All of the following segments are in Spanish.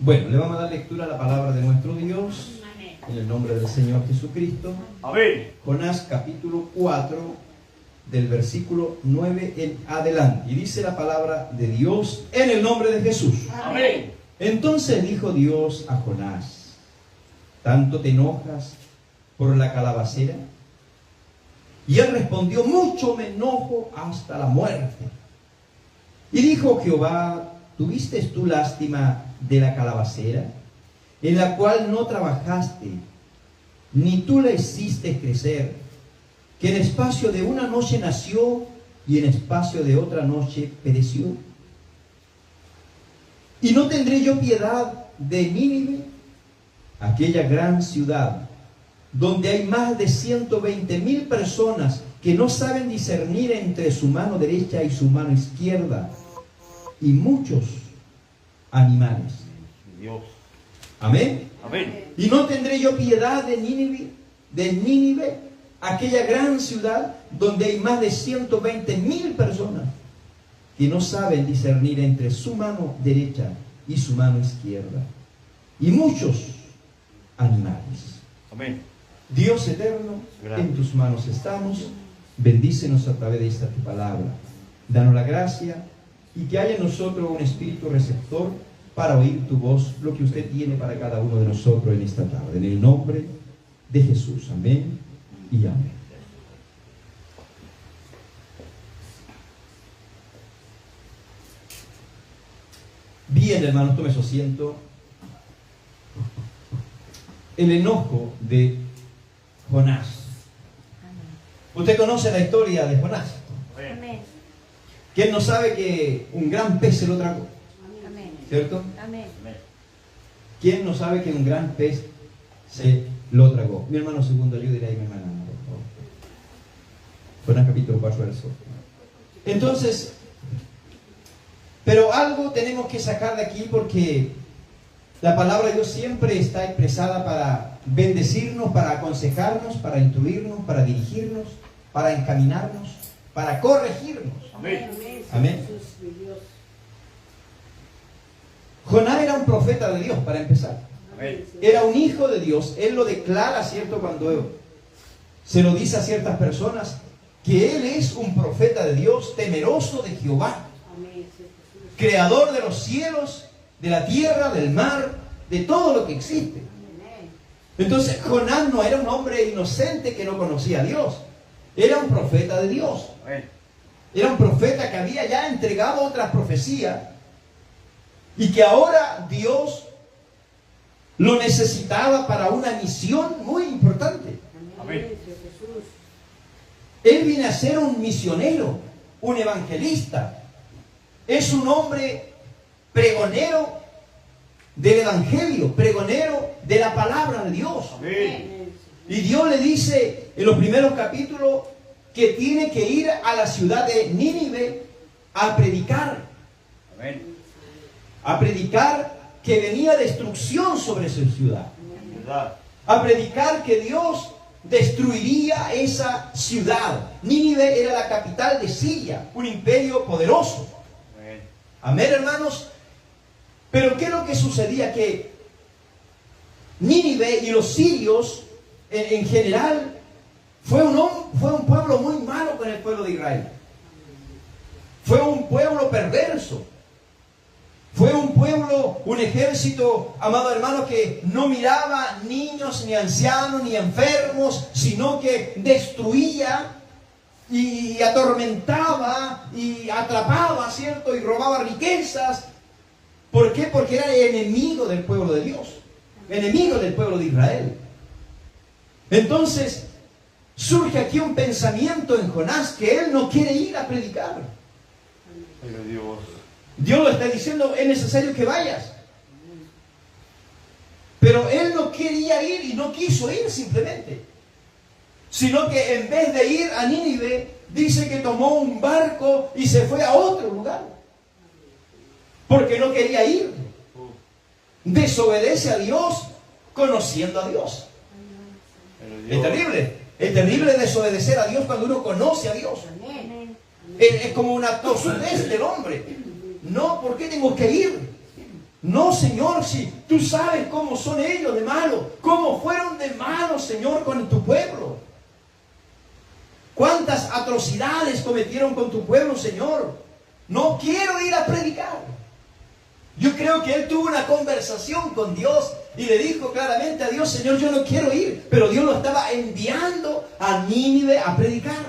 Bueno, le vamos a dar lectura a la palabra de nuestro Dios, en el nombre del Señor Jesucristo. Amén. Jonás capítulo 4, del versículo 9 en adelante. Y dice la palabra de Dios en el nombre de Jesús. Amén. Entonces dijo Dios a Jonás: ¿tanto te enojas por la calabacera? Y él respondió: mucho me enojo hasta la muerte. Y dijo Jehová: ¿tuviste tú lástima de la calabacera, en la cual no trabajaste, ni tú la hiciste crecer, que en espacio de una noche nació y en espacio de otra noche pereció? ¿Y no tendré yo piedad de Nínive, aquella gran ciudad, donde hay más de 120,000 personas que no saben discernir entre su mano derecha y su mano izquierda, y muchos animales? Dios. Amén. Amén. ¿Y no tendré yo piedad de Nínive, aquella gran ciudad donde hay más de 120,000 personas que no saben discernir entre su mano derecha y su mano izquierda, y muchos animales? Amén. Dios eterno, en tus manos estamos. Bendícenos a través de esta tu palabra. Danos la gracia y que haya en nosotros un espíritu receptor para oír tu voz, lo que usted tiene para cada uno de nosotros en esta tarde. En el nombre de Jesús. Amén y amén. Bien, hermanos, tome su asiento. El enojo de Jonás. Usted conoce la historia de Jonás. Amén. ¿Quién no sabe que un gran pez se lo tragó? Amén. ¿Cierto? Amén. ¿Quién no sabe que un gran pez se lo tragó? Mi hermano segundo, ayúdele ahí, mi hermana, por favor. Jonás capítulo 4, verso. Entonces, pero algo tenemos que sacar de aquí, porque la palabra de Dios siempre está expresada para bendecirnos, para aconsejarnos, para instruirnos, para dirigirnos, para encaminarnos, para corregirnos. Amén. Amén. Jonás era un profeta de Dios, para empezar. Amén. Era un hijo de Dios. Él lo declara, ¿cierto? Cuando se lo dice a ciertas personas, que él es un profeta de Dios, temeroso de Jehová, creador de los cielos, de la tierra, del mar, de todo lo que existe. Entonces Jonás no era un hombre inocente que no conocía a Dios. Era un profeta de Dios. Amén. Era un profeta que había ya entregado otras profecías y que ahora Dios lo necesitaba para una misión muy importante. Amén. Él viene a ser un misionero, un evangelista. Es un hombre pregonero del evangelio, pregonero de la palabra de Dios. Amén. Y Dios le dice en los primeros capítulos que tiene que ir a la ciudad de Nínive a predicar. Amén. A predicar que venía destrucción sobre su ciudad. ¿Verdad? A predicar que Dios destruiría esa ciudad. Nínive era la capital de Siria, un imperio poderoso. Amén. Amén, hermanos. Pero ¿qué es lo que sucedía? Que Nínive y los sirios en general fue un pueblo muy malo con el pueblo de Israel. Fue un pueblo perverso. Fue un pueblo, un ejército, amado hermano, que no miraba niños, ni ancianos, ni enfermos, sino que destruía y atormentaba y atrapaba, ¿cierto? Y robaba riquezas. ¿Por qué? Porque era enemigo del pueblo de Dios, enemigo del pueblo de Israel. Entonces, surge aquí un pensamiento en Jonás que él no quiere ir a predicar. Pero Dios. Dios lo está diciendo, es necesario que vayas. Pero él no quería ir y no quiso ir simplemente. Sino que en vez de ir a Nínive, dice que tomó un barco y se fue a otro lugar. Porque no quería ir. Desobedece a Dios conociendo a Dios. Es terrible. Es terrible desobedecer a Dios cuando uno conoce a Dios. Es como una tosudez del hombre. No, ¿por qué tengo que ir? No, Señor, si tú sabes cómo son ellos de malos, cómo fueron de malos, Señor, con tu pueblo. Cuántas atrocidades cometieron con tu pueblo, Señor. No quiero ir a predicar. Yo creo que él tuvo una conversación con Dios y le dijo claramente a Dios: Señor, yo no quiero ir. Pero Dios lo estaba enviando a Nínive a predicar.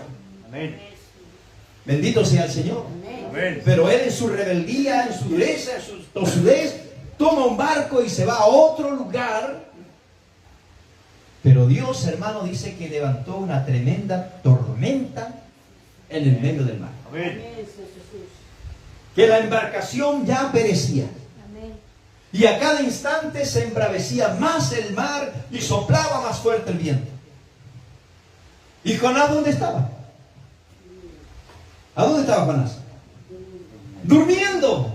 Amén. Bendito sea el Señor. Amén. Pero él, en su rebeldía, en su dureza, en su tosudez, toma un barco y se va a otro lugar. Pero Dios, hermano, dice que levantó una tremenda tormenta en el medio del mar. Amén. Que la embarcación ya perecía. Amén. Y a cada instante se embravecía más el mar y soplaba más fuerte el viento. ¿Y Jonás dónde estaba? ¿A dónde estaba Jonás? Durmiendo.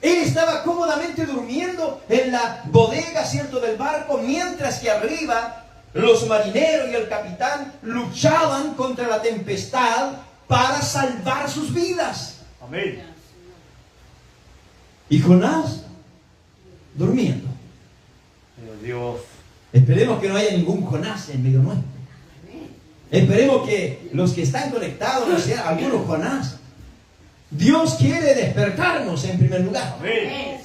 Él estaba cómodamente durmiendo en la bodega, ¿cierto?, del barco, mientras que arriba los marineros y el capitán luchaban contra la tempestad para salvar sus vidas. Amén. Y Jonás durmiendo. Señor Dios. Esperemos que no haya ningún Jonás en medio nuestro. Esperemos que los que están conectados no sean algunos Jonás. Dios quiere despertarnos en primer lugar. Amén.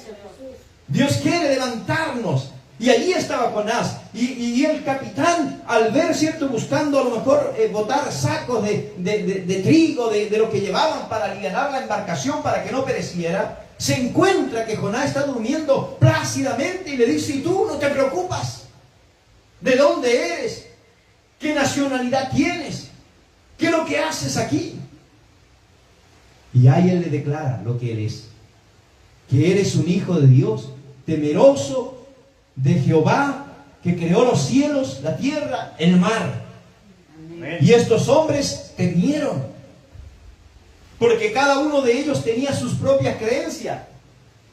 Dios quiere levantarnos. Y allí estaba Jonás. Y el capitán, al ver, ¿cierto?, buscando a lo mejor botar sacos de trigo, de lo que llevaban para aliviar la embarcación para que no pereciera, se encuentra que Jonás está durmiendo plácidamente y le dice: ¿y tú no te preocupas? ¿De dónde eres? ¿Qué nacionalidad tienes? ¿Qué es lo que haces aquí? Y ahí él le declara lo que él es: que eres un hijo de Dios, temeroso de Jehová, que creó los cielos, la tierra, el mar. Amén. Y estos hombres temieron, porque cada uno de ellos tenía sus propias creencias,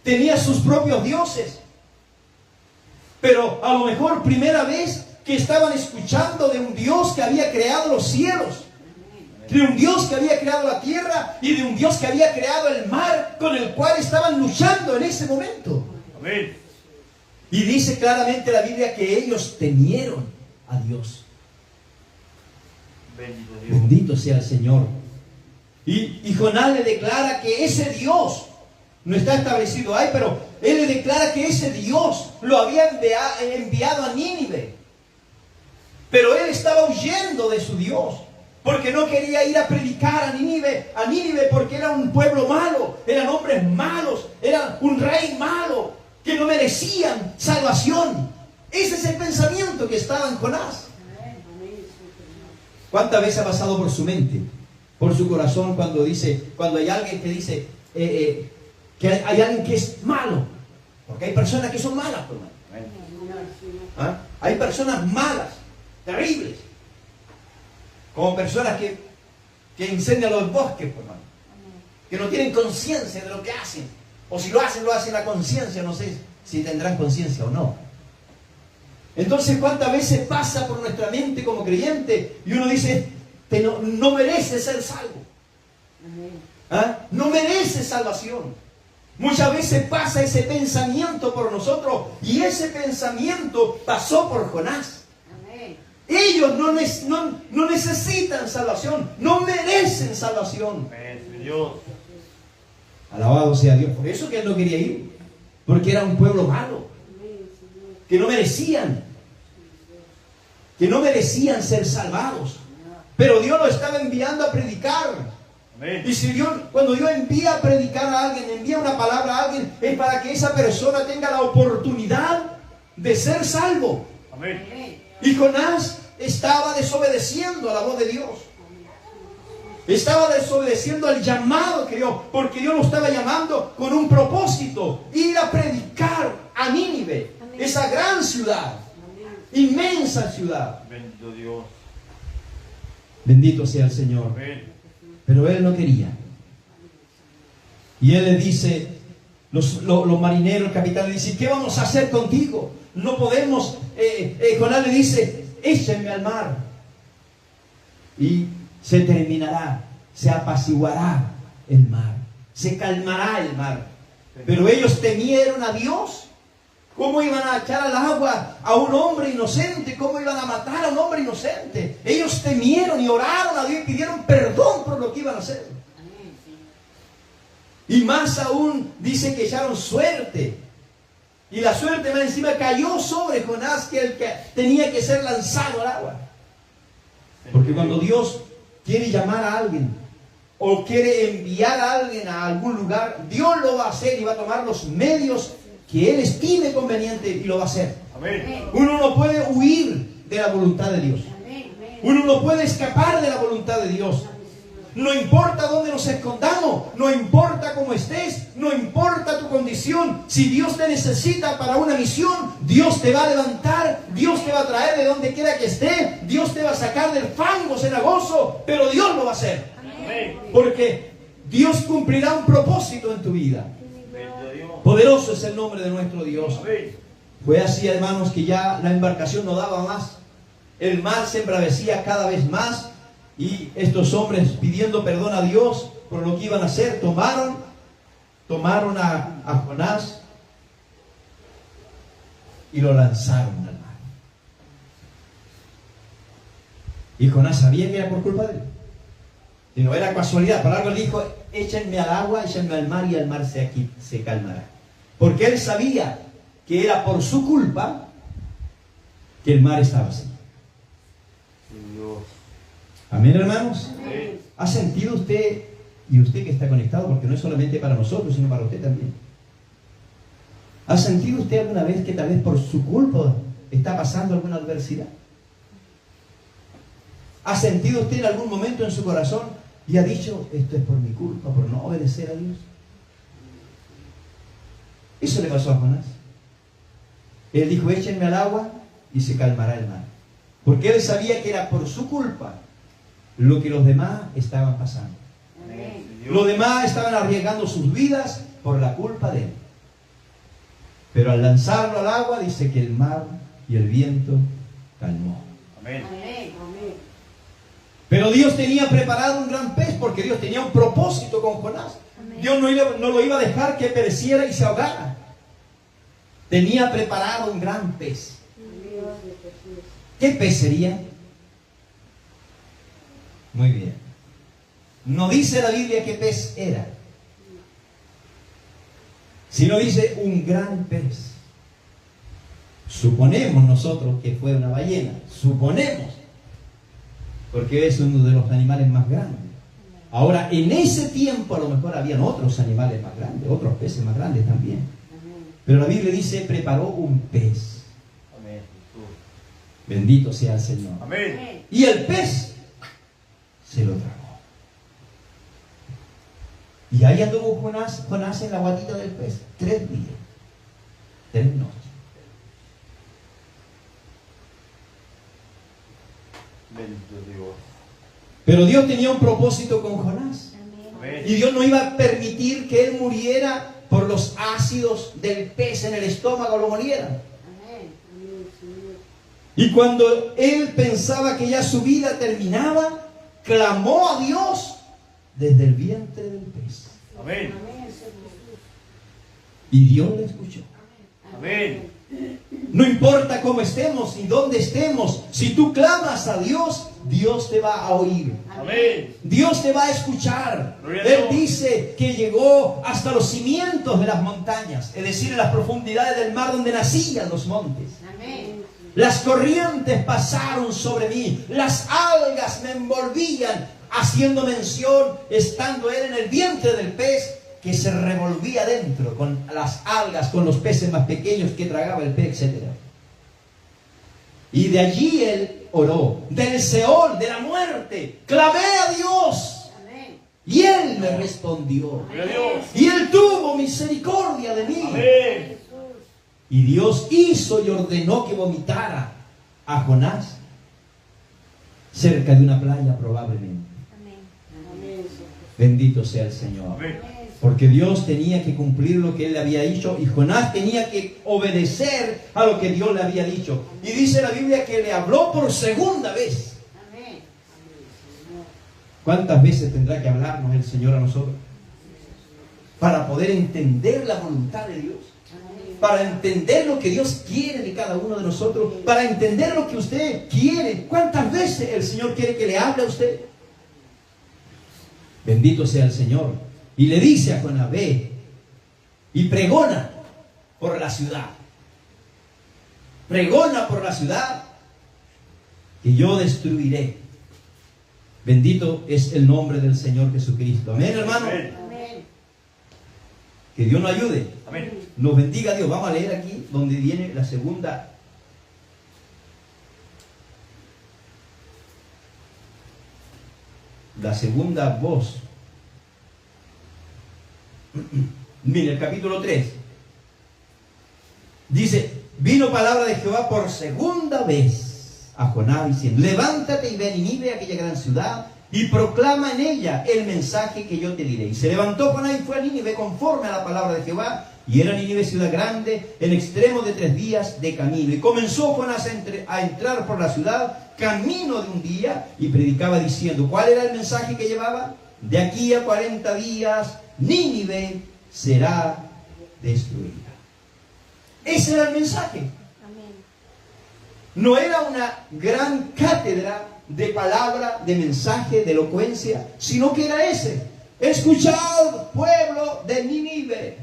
tenía sus propios dioses. Pero a lo mejor primera vez que estaban escuchando de un Dios que había creado los cielos, de un Dios que había creado la tierra y de un Dios que había creado el mar, con el cual estaban luchando en ese momento. Amén. Y dice claramente la Biblia que ellos temieron a Dios. Bendito Dios. Bendito sea el Señor. Y Jonás le declara que ese Dios no está establecido ahí, pero él le declara que ese Dios lo había enviado a Nínive. Pero él estaba huyendo de su Dios, porque no quería ir a predicar a Nínive, porque era un pueblo malo, eran hombres malos, era un rey malo, que no merecían salvación. Ese es el pensamiento que estaba en Jonás. ¿Cuántas veces ha pasado por su mente, por su corazón, cuando hay alguien que dice que hay alguien que es malo? Porque hay personas que son malas, hermano. ¿Ah? Hay personas malas, terribles, como personas que incendian los bosques, hermano, que no tienen conciencia de lo que hacen, o si lo hacen a conciencia. No sé si tendrán conciencia o no. Entonces, ¿cuántas veces pasa por nuestra mente como creyente y uno dice: no merece ser salvo? ¿Ah? No merece salvación. Muchas veces pasa ese pensamiento por nosotros, y ese pensamiento pasó por Jonás. Ellos no necesitan salvación, no merecen salvación. Amén, Dios. Alabado sea Dios. Por eso que él no quería ir, porque era un pueblo malo, que no merecían ser salvados. Pero Dios lo estaba enviando a predicar. Amén. Y si cuando Dios envía a predicar a alguien, envía una palabra a alguien, es para que esa persona tenga la oportunidad de ser salvo. Amén. Y Jonás estaba desobedeciendo a la voz de Dios. Estaba desobedeciendo al llamado que Dios, porque Dios lo estaba llamando con un propósito: ir a predicar a Nínive, esa gran ciudad, inmensa ciudad. Bendito Dios. Bendito sea el Señor. Amén. Pero él no quería. Y él le dice, los marineros, el capitán le dice: ¿qué vamos a hacer contigo? No podemos. Jonás le dice: échenme al mar y se terminará, se apaciguará el mar, se calmará el mar. Pero ellos temieron a Dios. ¿Cómo iban a echar al agua a un hombre inocente? ¿Cómo iban a matar a un hombre inocente? Ellos temieron y oraron a Dios y pidieron perdón por lo que iban a hacer. Y más aún dice que echaron suerte. Y la suerte más encima cayó sobre Jonás, que el que tenía que ser lanzado al agua. Porque cuando Dios quiere llamar a alguien o quiere enviar a alguien a algún lugar, Dios lo va a hacer y va a tomar los medios que Él estime conveniente y lo va a hacer. Amén. Uno no puede huir de la voluntad de Dios. Uno no puede escapar de la voluntad de Dios. No importa dónde nos escondamos, no importa cómo estés, no importa tu condición. Si Dios te necesita para una misión, Dios te va a levantar, Dios te va a traer de donde quiera que esté, Dios te va a sacar del fango cenagoso, pero Dios lo va a hacer. Porque Dios cumplirá un propósito en tu vida. Poderoso es el nombre de nuestro Dios. Fue así, hermanos, que ya la embarcación no daba más. El mar se embravecía cada vez más. Y estos hombres, pidiendo perdón a Dios por lo que iban a hacer, tomaron a Jonás y lo lanzaron al mar. Y Jonás sabía que era por culpa de él. Y no era casualidad. Por algo él dijo: échenme al agua, échenme al mar y el mar se calmará. Porque él sabía que era por su culpa que el mar estaba así. Amén, hermanos. Amén. ¿Ha sentido usted, y usted que está conectado, porque no es solamente para nosotros, sino para usted también? ¿Ha sentido usted alguna vez que tal vez por su culpa está pasando alguna adversidad? ¿Ha sentido usted en algún momento en su corazón y ha dicho: esto es por mi culpa, por no obedecer a Dios? Eso le pasó a Jonás. Él dijo: échenme al agua y se calmará el mar. Porque él sabía que era por su culpa lo que los demás estaban pasando. Amén. Los demás estaban arriesgando sus vidas por la culpa de él. Pero al lanzarlo al agua, dice que el mar y el viento calmó. Amén. Pero Dios tenía preparado un gran pez, porque Dios tenía un propósito con Jonás. Dios no lo iba a dejar que pereciera y se ahogara. Tenía preparado un gran pez. ¿Qué pez sería? Muy bien. No dice la Biblia qué pez era, sino dice un gran pez. Suponemos nosotros que fue una ballena. Suponemos. Porque es uno de los animales más grandes. Ahora, en ese tiempo a lo mejor habían otros animales más grandes, otros peces más grandes también. Pero la Biblia dice: preparó un pez. Amén. Bendito sea el Señor. Amén. Y el pez se lo tragó. Y ahí anduvo Jonás en la guatita del pez 3 días, 3 noches. Bendito Dios. Pero Dios tenía un propósito con Jonás. Amén. Y Dios no iba a permitir que él muriera por los ácidos del pez en el estómago, lo muriera. Y cuando él pensaba que ya su vida terminaba, clamó a Dios desde el vientre del pez. Amén. Y Dios le escuchó. Amén. No importa cómo estemos y dónde estemos, si tú clamas a Dios, Dios te va a oír. Amén. Dios te va a escuchar. Gloria a Él Dios. dice que llegó hasta los cimientos de las montañas, es decir, en las profundidades del mar donde nacían los montes. Las corrientes pasaron sobre mí, las algas me envolvían, haciendo mención, estando él en el vientre del pez, que se revolvía dentro con las algas, con los peces más pequeños que tragaba el pez, etc. Y de allí él oró, del Seol, de la muerte, clamé a Dios. Y él me respondió. Gloria a Dios. Y él tuvo misericordia de mí. Amén. Y Dios hizo y ordenó que vomitara a Jonás cerca de una playa, probablemente. Bendito sea el Señor. Amén. Porque Dios tenía que cumplir lo que él le había dicho, y Jonás tenía que obedecer a lo que Dios le había dicho. Y dice la Biblia que le habló por segunda vez. ¿Cuántas veces tendrá que hablarnos el Señor a nosotros? para poder entender la voluntad de Dios, para entender lo que Dios quiere de cada uno de nosotros, para entender lo que usted quiere. ¿Cuántas veces el Señor quiere que le hable a usted? Bendito sea el Señor. Y le dice a Jonás: ve y pregona por la ciudad. Pregona por la ciudad que yo destruiré. Bendito es el nombre del Señor Jesucristo. Amén, hermano. Amén. Que Dios nos ayude. Amén. Nos bendiga Dios. Vamos a leer aquí donde viene la segunda voz. Mire, el capítulo 3 dice: vino palabra de Jehová por segunda vez a Jonás diciendo: levántate y ve a Nínive, aquella gran ciudad, y proclama en ella el mensaje que yo te diré. Y se levantó Jonás y fue a Nínive conforme a la palabra de Jehová. Y era Nínive ciudad grande, en extremo de 3 días de camino. Y comenzó Jonás a entrar por la ciudad, camino de un día, y predicaba diciendo: ¿cuál era el mensaje que llevaba? De aquí a 40 días Nínive será destruida. Ese era el mensaje. No era una gran cátedra de palabra, de mensaje, de elocuencia, sino que era ese: escuchad, pueblo de Nínive,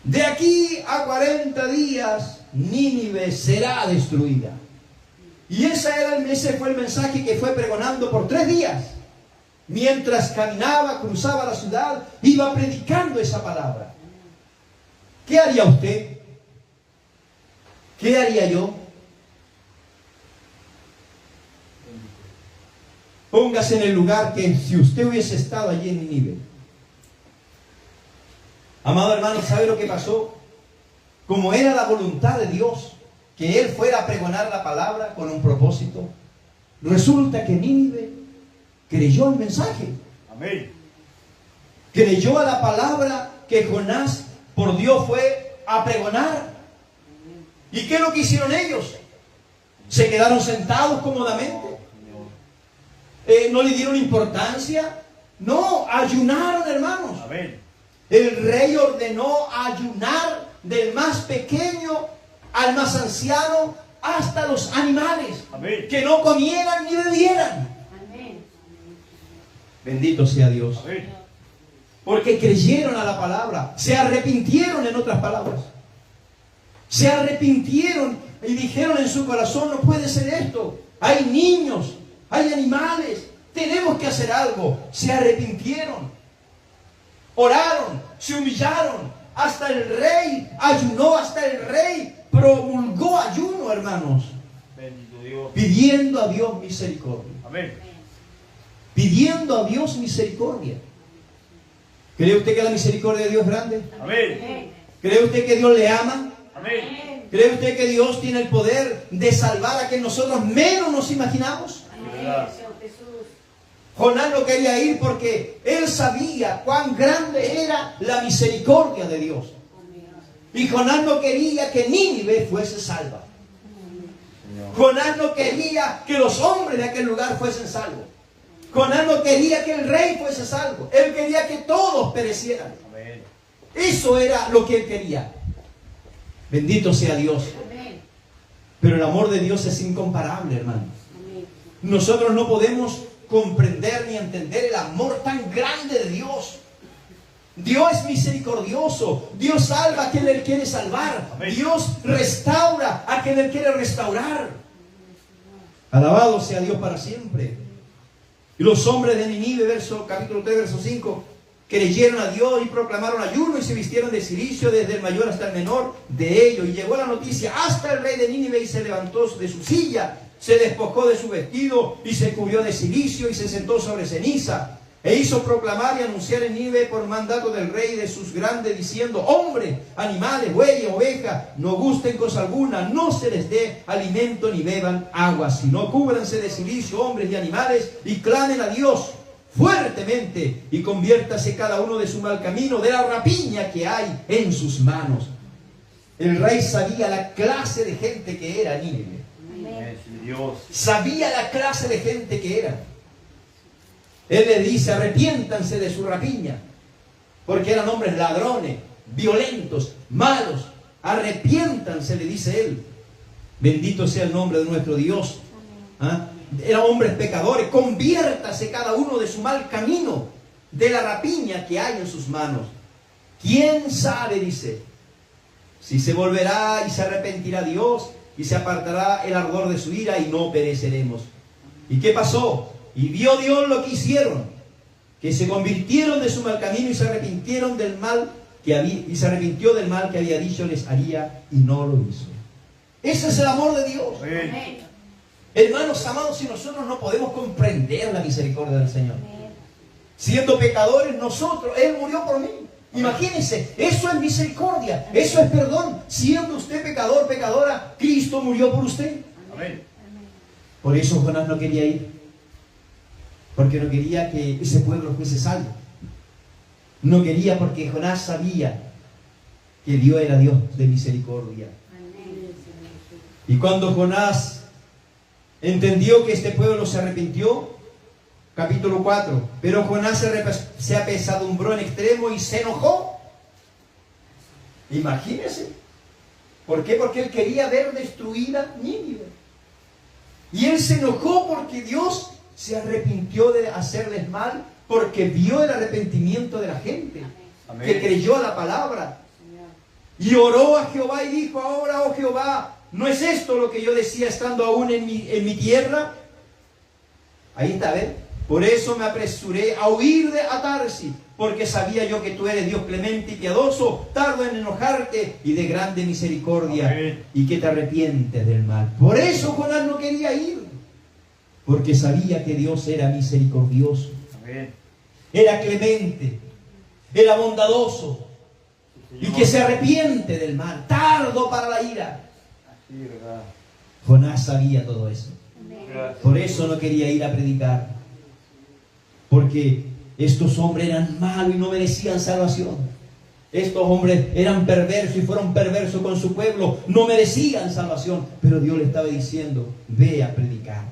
de aquí a 40 días Nínive será destruida. Y ese fue el mensaje que fue pregonando por 3 días. Mientras caminaba, cruzaba la ciudad, iba predicando esa palabra. ¿Qué haría usted? ¿Qué haría yo? Póngase en el lugar que si usted hubiese estado allí en Nínive. Amado hermano, ¿sabe lo que pasó? Como era la voluntad de Dios que él fuera a pregonar la palabra con un propósito, resulta que Nínive creyó el mensaje. Amén. Creyó a la palabra que Jonás por Dios fue a pregonar. ¿Y qué es lo que hicieron ellos? ¿Se quedaron sentados cómodamente? ¿No le dieron importancia? No, ayunaron, hermanos. Amén. El rey ordenó ayunar del más pequeño al más anciano hasta los animales. Amén. Que no comieran ni bebieran. Amén. Bendito sea Dios. Amén. Porque creyeron a la palabra, se arrepintieron, en otras palabras. Se arrepintieron y dijeron en su corazón: no puede ser esto. Hay niños, hay animales, tenemos que hacer algo. Se arrepintieron, oraron, se humillaron. Hasta el rey ayunó, hasta el rey promulgó ayuno, hermanos. Bendito Dios. Pidiendo a Dios misericordia. Amén. Pidiendo a Dios misericordia. ¿Cree usted que la misericordia de Dios es grande? Amén. ¿Cree usted que Dios le ama? Amén. ¿Cree usted que Dios tiene el poder de salvar a quien nosotros menos nos imaginamos? Amén. Señor Jesús. Jonás no quería ir porque él sabía cuán grande era la misericordia de Dios. Y Jonás no quería que Nínive fuese salva. Señor. Jonás no quería que los hombres de aquel lugar fuesen salvos. Jonás no quería que el rey fuese salvo. Él quería que todos perecieran. Amén. Eso era lo que él quería. Bendito sea Dios. Amén. Pero el amor de Dios es incomparable, hermano. Amén. Nosotros no podemos comprender ni entender el amor tan grande de Dios. Dios es misericordioso. Dios salva a quien Él quiere salvar. Amén. Dios restaura a quien Él quiere restaurar. Alabado sea Dios para siempre. Y los hombres de Nínive, capítulo 3, verso 5, creyeron a Dios y proclamaron ayuno y se vistieron de cilicio desde el mayor hasta el menor de ellos. Y llegó la noticia hasta el rey de Nínive y se levantó de su silla, se despojó de su vestido y se cubrió de cilicio y se sentó sobre ceniza. E hizo proclamar y anunciar en Nínive por mandato del rey de sus grandes, diciendo: hombres, animales, bueyes, ovejas, no gusten cosa alguna, no se les dé alimento ni beban agua, sino cúbranse de cilicio hombres y animales y clamen a Dios fuertemente y conviértase cada uno de su mal camino, de la rapiña que hay en sus manos. El rey sabía la clase de gente que era Nínive. Amén. Dios. Sabía la clase de gente que era. Él le dice: arrepiéntanse de su rapiña. porque eran hombres ladrones, violentos, malos. Arrepiéntanse, le dice él. Bendito sea el nombre de nuestro Dios. ¿Ah? Eran hombres pecadores. Conviértase cada uno de su mal camino, de la rapiña que hay en sus manos. ¿Quién sabe, dice, si se volverá y se arrepentirá Dios y se apartará el ardor de su ira y no pereceremos? ¿Y qué pasó? Y vio Dios lo que hicieron, que se convirtieron de su mal camino y se arrepintieron del mal que arrepintió del mal que había dicho les haría y no lo hizo. Ese es el amor de Dios. Amén. Hermanos amados, si nosotros no podemos comprender la misericordia del Señor, siendo pecadores nosotros, Él murió por mí. Imagínense, eso es misericordia, eso es perdón. Siendo usted pecador, pecadora, Cristo murió por usted. Amén. Por eso Jonás no quería ir, porque no quería que ese pueblo fuese salvo. No quería porque Jonás sabía que Dios era Dios de misericordia. Y cuando Jonás entendió que este pueblo se arrepintió, capítulo 4, pero Jonás se apesadumbró en extremo y se enojó. Imagínense. ¿Por qué? Porque él quería ver destruida Nínive. Y él se enojó porque Dios se arrepintió de hacerles mal, porque vio el arrepentimiento de la gente. Amén. Que creyó a la palabra. Y oró a Jehová y dijo: ahora, oh Jehová, ¿no es esto lo que yo decía estando aún en mi tierra? Ahí está, ¿ven? Por eso me apresuré a huir a Tarsis, porque sabía yo que tú eres Dios clemente y piadoso, tardo en enojarte y de grande misericordia. Amén. Y que te arrepientes del mal. Por eso Jonás no quería ir, porque sabía que Dios era misericordioso. Amén. Era clemente, era bondadoso, y que se arrepiente del mal, tardo para la ira. Así, ¿verdad? Jonás sabía todo eso. Amén. Por eso no quería ir a predicar, porque estos hombres eran malos y no merecían salvación. Estos hombres eran perversos y fueron perversos con su pueblo, no merecían salvación. Pero Dios le estaba diciendo: ve a predicar,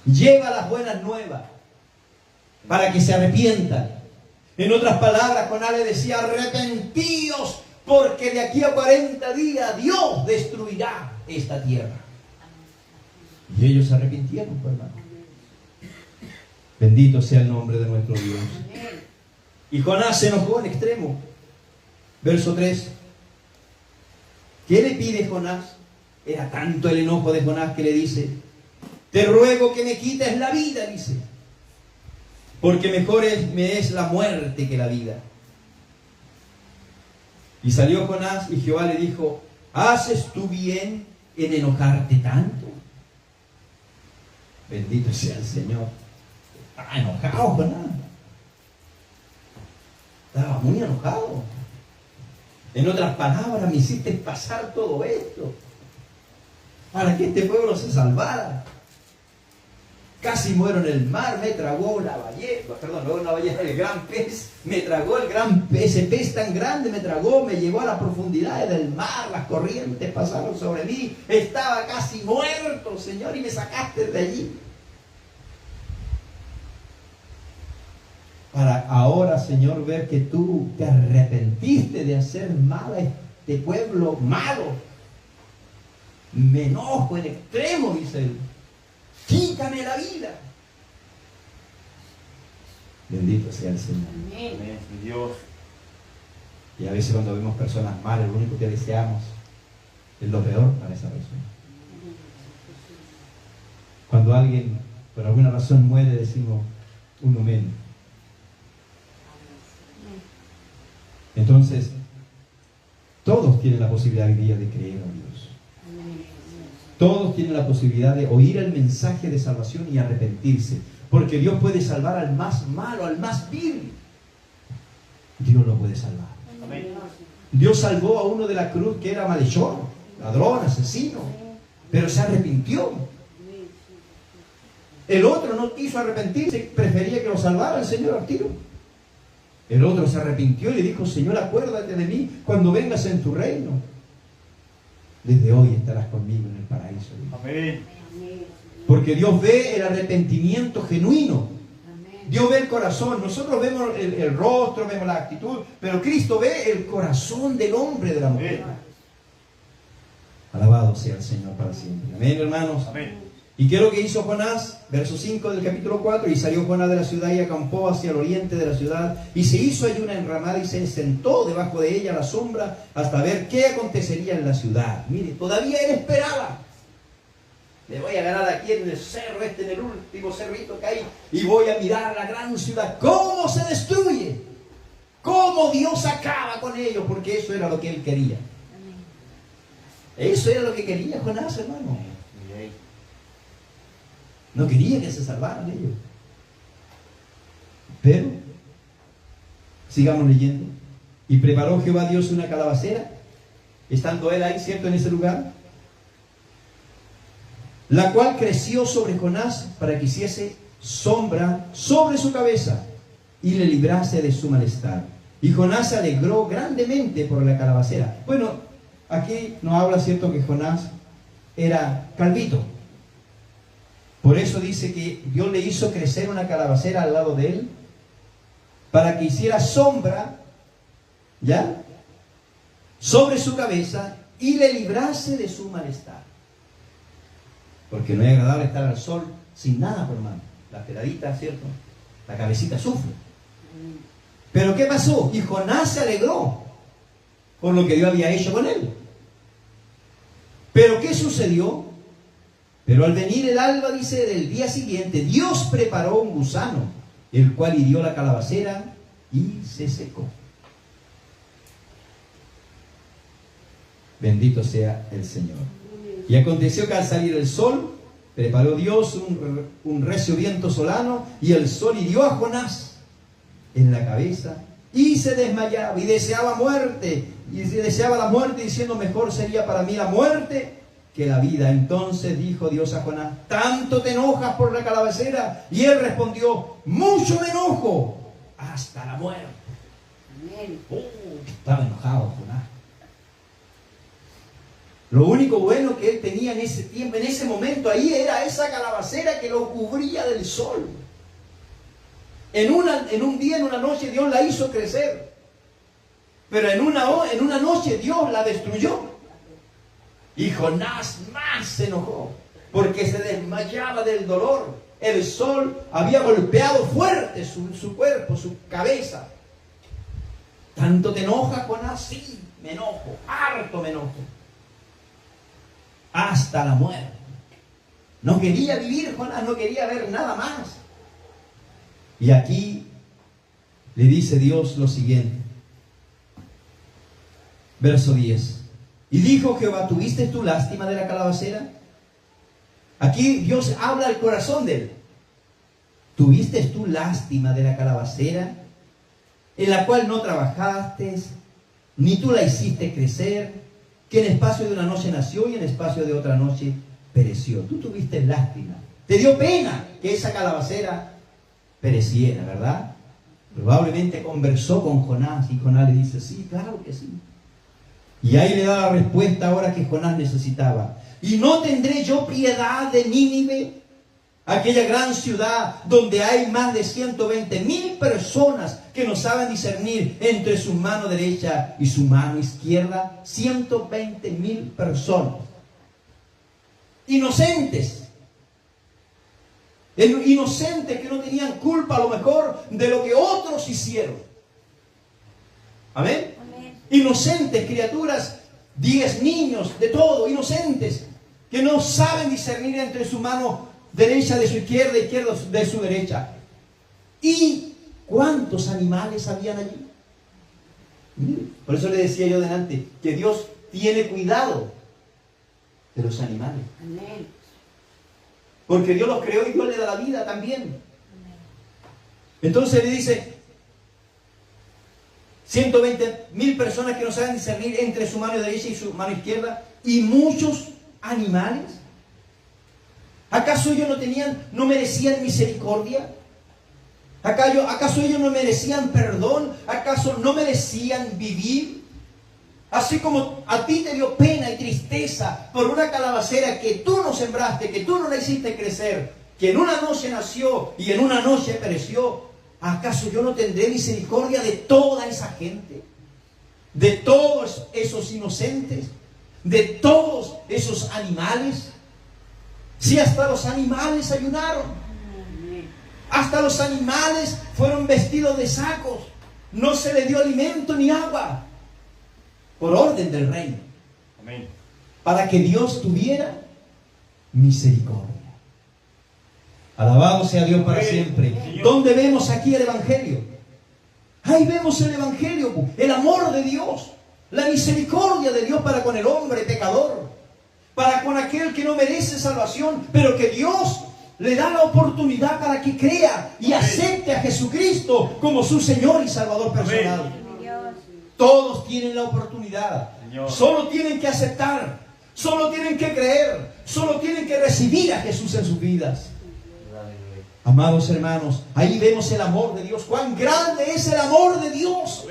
lleva las buenas nuevas para que se arrepientan. En otras palabras, Jonás le decía: arrepentíos, porque de aquí a 40 días Dios destruirá esta tierra. Y ellos se arrepintieron, pues, hermano. Bendito sea el nombre de nuestro Dios. Y Jonás se enojó en extremo. Verso 3. ¿Qué le pide Jonás? Era tanto el enojo de Jonás que le dice: te ruego que me quites la vida, dice, porque mejor me es la muerte que la vida. Y salió Jonás y Jehová le dijo: ¿haces tú bien en enojarte tanto? Bendito sea el Señor. Estaba enojado Jonás. Estaba muy enojado. En otras palabras, me hiciste pasar todo esto para que este pueblo se salvara. Casi muero en el mar, me tragó la ballena, el gran pez, me tragó el gran pez, ese pez tan grande me tragó, me llevó a las profundidades del mar, las corrientes pasaron sobre mí, estaba casi muerto, Señor, y me sacaste de allí. Para ahora, Señor, ver que tú te arrepentiste de hacer mal a este pueblo malo. Me enojo en extremo, dice él. Quítame la vida. Bendito sea el Señor. Amén. Dios. Y a veces cuando vemos personas malas, lo único que deseamos es lo peor para esa persona. Cuando alguien por alguna razón muere, decimos un amén. Entonces, todos tienen la posibilidad hoy día de creer a Dios. Todos tienen la posibilidad de oír el mensaje de salvación y arrepentirse. Porque Dios puede salvar al más malo, al más vil. Dios lo puede salvar. Amén. Dios salvó a uno de la cruz que era malhechor, ladrón, asesino, pero se arrepintió. El otro no quiso arrepentirse, prefería que lo salvara el Señor al tiro. El otro se arrepintió y le dijo: Señor, acuérdate de mí cuando vengas en tu reino. Desde hoy estarás conmigo en el paraíso. Amén. Porque Dios ve el arrepentimiento genuino. Dios ve el corazón. Nosotros vemos el rostro, vemos la actitud, pero Cristo ve el corazón del hombre, de la mujer. Alabado sea el Señor para siempre. Amén, hermanos. Amén. ¿Y qué es lo que hizo Jonás? Verso 5 del capítulo 4. Y salió Jonás de la ciudad y acampó hacia el oriente de la ciudad. Y se hizo allí una enramada y se sentó debajo de ella a la sombra hasta ver qué acontecería en la ciudad. Mire, todavía él esperaba. Le voy a ganar aquí en el cerro en el último cerrito que hay. Y voy a mirar la gran ciudad. ¿Cómo se destruye? ¿Cómo Dios acaba con ellos? Porque eso era lo que él quería. Eso era lo que quería Jonás, hermano. No quería que se salvaran ellos. Pero, sigamos leyendo. Y preparó Jehová Dios una calabacera, estando él ahí, ¿cierto?, en ese lugar, la cual creció sobre Jonás para que hiciese sombra sobre su cabeza y le librase de su malestar. Y Jonás se alegró grandemente por la calabacera. Bueno, aquí nos habla, ¿cierto?, que Jonás era calvito. Por eso dice que Dios le hizo crecer una calabacera al lado de él para que hiciera sombra, ¿ya?, sobre su cabeza y le librase de su malestar. Porque no es agradable estar al sol sin nada, por hermano. La peladita, ¿cierto?, la cabecita sufre. Pero ¿qué pasó? Y Jonás se alegró por lo que Dios había hecho con él. Pero ¿qué sucedió? Pero al venir el alba, dice, del día siguiente, Dios preparó un gusano, el cual hirió la calabacera y se secó. Bendito sea el Señor. Y aconteció que al salir el sol, preparó Dios un recio viento solano, y el sol hirió a Jonás en la cabeza, y se desmayaba, y deseaba muerte, y deseaba la muerte, diciendo, mejor sería para mí la muerte que la vida. Entonces dijo Dios a Jonás, ¿tanto te enojas por la calabacera? Y él respondió, mucho me enojo, hasta la muerte. Estaba enojado Jonás. Lo único bueno que él tenía en ese tiempo, en ese momento ahí, era esa calabacera que lo cubría del sol. En un día, en una noche, Dios la hizo crecer. Pero en una noche Dios la destruyó. Y Jonás más se enojó, porque se desmayaba del dolor. El sol había golpeado fuerte su cuerpo, su cabeza. ¿Tanto te enojas, Jonás? Sí, me enojo, harto me enojo. Hasta la muerte. No quería vivir, Jonás, no quería ver nada más. Y aquí le dice Dios lo siguiente. Verso 10. Y dijo Jehová, ¿tuviste tú lástima de la calabacera? Aquí Dios habla al corazón de él. ¿Tuviste tú lástima de la calabacera, en la cual no trabajaste, ni tú la hiciste crecer, que en espacio de una noche nació y en espacio de otra noche pereció? Tú tuviste lástima. Te dio pena que esa calabacera pereciera, ¿verdad? Probablemente conversó con Jonás y Jonás le dice, sí, claro que sí. Y ahí le da la respuesta ahora que Jonás necesitaba. ¿Y no tendré yo piedad de Nínive, aquella gran ciudad donde hay más de 120,000 personas que no saben discernir entre su mano derecha y su mano izquierda? 120,000 personas. Inocentes. Inocentes que no tenían culpa a lo mejor de lo que otros hicieron. Amén. Inocentes, criaturas, 10 niños, de todo, inocentes, que no saben discernir entre su mano derecha de su izquierda de su derecha. ¿Y cuántos animales habían allí? Por eso le decía yo delante, que Dios tiene cuidado de los animales. Porque Dios los creó y Dios le da la vida también. Entonces le dice, 120,000 personas que no saben discernir entre su mano derecha y su mano izquierda, y muchos animales. ¿Acaso ellos no merecían misericordia? ¿Acaso ellos no merecían perdón? ¿Acaso no merecían vivir? Así como a ti te dio pena y tristeza por una calabacera que tú no sembraste, que tú no la hiciste crecer, que en una noche nació y en una noche pereció, ¿acaso yo no tendré misericordia de toda esa gente? De todos esos inocentes, de todos esos animales. Si hasta los animales ayunaron, hasta los animales fueron vestidos de sacos, no se les dio alimento ni agua, por orden del reino. Amén. Para que Dios tuviera misericordia. Alabado sea Dios para siempre. ¿Dónde vemos aquí el Evangelio? Ahí vemos el Evangelio, el amor de Dios, la misericordia de Dios para con el hombre pecador, para con aquel que no merece salvación, pero que Dios le da la oportunidad para que crea y acepte a Jesucristo como su Señor y Salvador personal. Todos tienen la oportunidad, solo tienen que aceptar, solo tienen que creer, solo tienen que recibir a Jesús en sus vidas. Amados hermanos, ahí vemos el amor de Dios. ¡Cuán grande es el amor de Dios!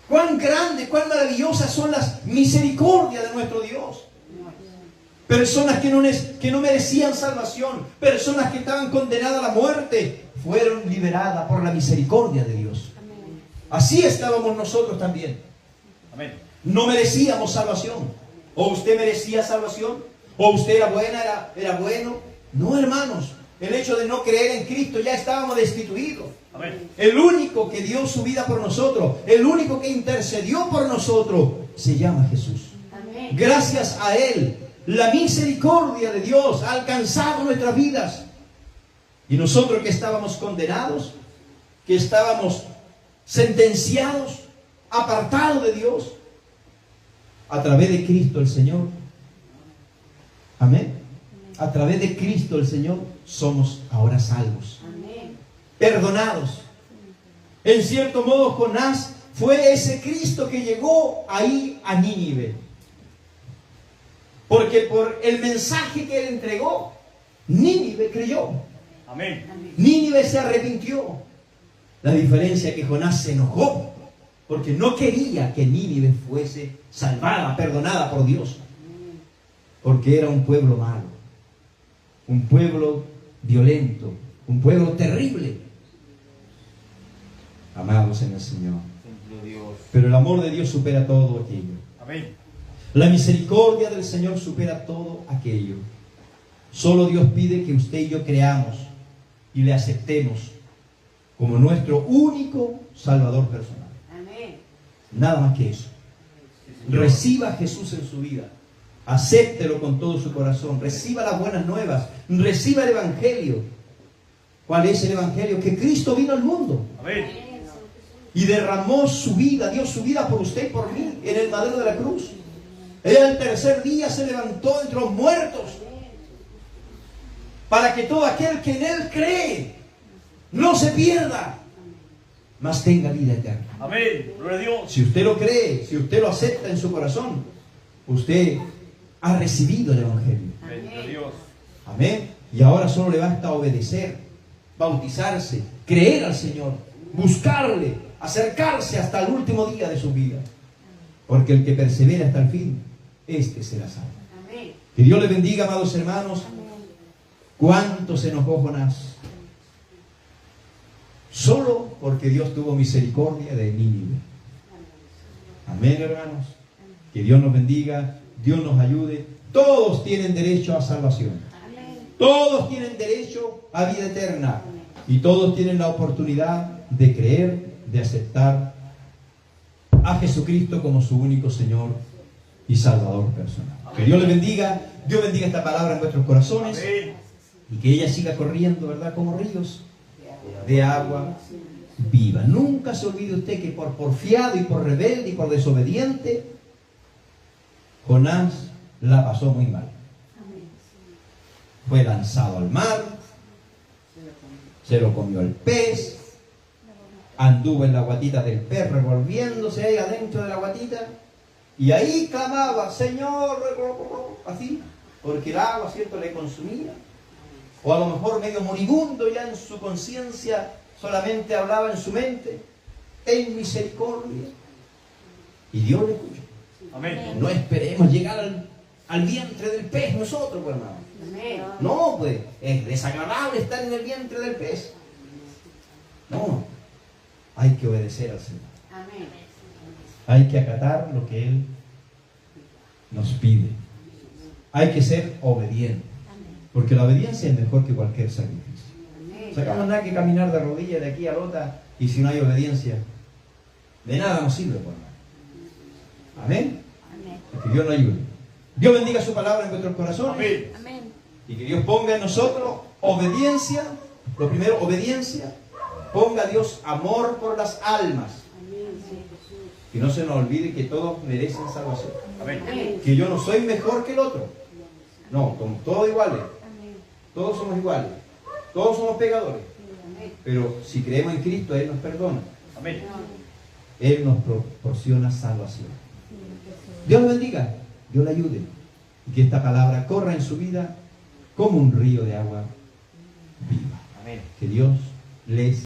¡Cuán grande, cuán maravillosas son las misericordias de nuestro Dios! Personas que no merecían salvación, personas que estaban condenadas a la muerte, fueron liberadas por la misericordia de Dios. Así estábamos nosotros también. No merecíamos salvación. ¿O usted merecía salvación? ¿O usted era buena, era bueno? No, hermanos, el hecho de no creer en Cristo, ya estábamos destituidos. Amén. El único que dio su vida por nosotros, el único que intercedió por nosotros, se llama Jesús. Amén. Gracias a Él, la misericordia de Dios ha alcanzado nuestras vidas. Y nosotros que estábamos condenados, que estábamos sentenciados, apartados de Dios, a través de Cristo el Señor. Amén. A través de Cristo el Señor somos ahora salvos. Amén. Perdonados. En cierto modo, Jonás fue ese Cristo que llegó ahí a Nínive. Porque por el mensaje que él entregó, Nínive creyó. Amén. Nínive se arrepintió. La diferencia es que Jonás se enojó porque no quería que Nínive fuese salvada, perdonada por Dios. Porque era un pueblo malo. Un pueblo violento, un pueblo terrible. Amados en el Señor. Pero el amor de Dios supera todo aquello. Amén. La misericordia del Señor supera todo aquello. Solo Dios pide que usted y yo creamos y le aceptemos como nuestro único Salvador personal. Amén. Nada más que eso. Reciba a Jesús en su vida. Acéptelo con todo su corazón. Reciba las buenas nuevas. Reciba el Evangelio. ¿Cuál es el Evangelio? Que Cristo vino al mundo. Amén. Y derramó su vida, dio su vida por usted y por mí en el madero de la cruz. Él al tercer día se levantó entre los muertos. Para que todo aquel que en Él cree no se pierda, mas tenga vida eterna. Amén. Gloria a Dios. Si usted lo cree, si usted lo acepta en su corazón, usted ha recibido el Evangelio. Bendito Dios. Amén. Y ahora solo le basta obedecer, bautizarse, creer al Señor, buscarle, acercarse hasta el último día de su vida. Porque el que persevera hasta el fin, este será salvo. Amén. Que Dios le bendiga, amados hermanos. ¿Cuánto se enojó Jonás? Solo porque Dios tuvo misericordia de Nínive. Amén, hermanos. Que Dios nos bendiga, Dios nos ayude. Todos tienen derecho a salvación. Todos tienen derecho a vida eterna. Y todos tienen la oportunidad de creer, de aceptar a Jesucristo como su único Señor y Salvador personal. Que Dios le bendiga. Dios bendiga esta palabra en vuestros corazones. Amén. Y que ella siga corriendo, ¿verdad? Como ríos de agua viva. Nunca se olvide usted que por porfiado y por rebelde y por desobediente, Jonás la pasó muy mal. Fue lanzado al mar, se lo comió el pez, anduvo en la guatita del pez revolviéndose ahí adentro de la guatita y ahí clamaba, Señor, así, porque el agua, ¿cierto?, le consumía. O a lo mejor medio moribundo ya en su conciencia, solamente hablaba en su mente, ten misericordia. Y Dios le escuchó. Amén. No esperemos llegar al vientre del pez nosotros, pues, hermano. Amén. No, pues, es desagradable estar en el vientre del pez. No, hay que obedecer al Señor. Amén. Hay que acatar lo que Él nos pide. Hay que ser obediente. Porque la obediencia es mejor que cualquier sacrificio. Amén. O sea, no hay nada que caminar de rodillas de aquí a la otra y si no hay obediencia, de nada nos sirve, pues, hermano. Amén. Amén. Que Dios nos ayude. Dios bendiga su palabra en nuestros corazones. Amén. Amén. Y que Dios ponga en nosotros obediencia. Lo primero, obediencia. Ponga a Dios amor por las almas. Amén. Sí, Jesús. Que no se nos olvide que todos merecen salvación. Amén. Amén. Que yo no soy mejor que el otro. No, somos todos iguales. Amén. Todos somos iguales. Todos somos pecadores. Amén. Pero si creemos en Cristo, Él nos perdona. Amén. Él nos proporciona salvación. Dios lo bendiga. Dios le ayude. Y que esta palabra corra en su vida como un río de agua viva. Amén. Que Dios les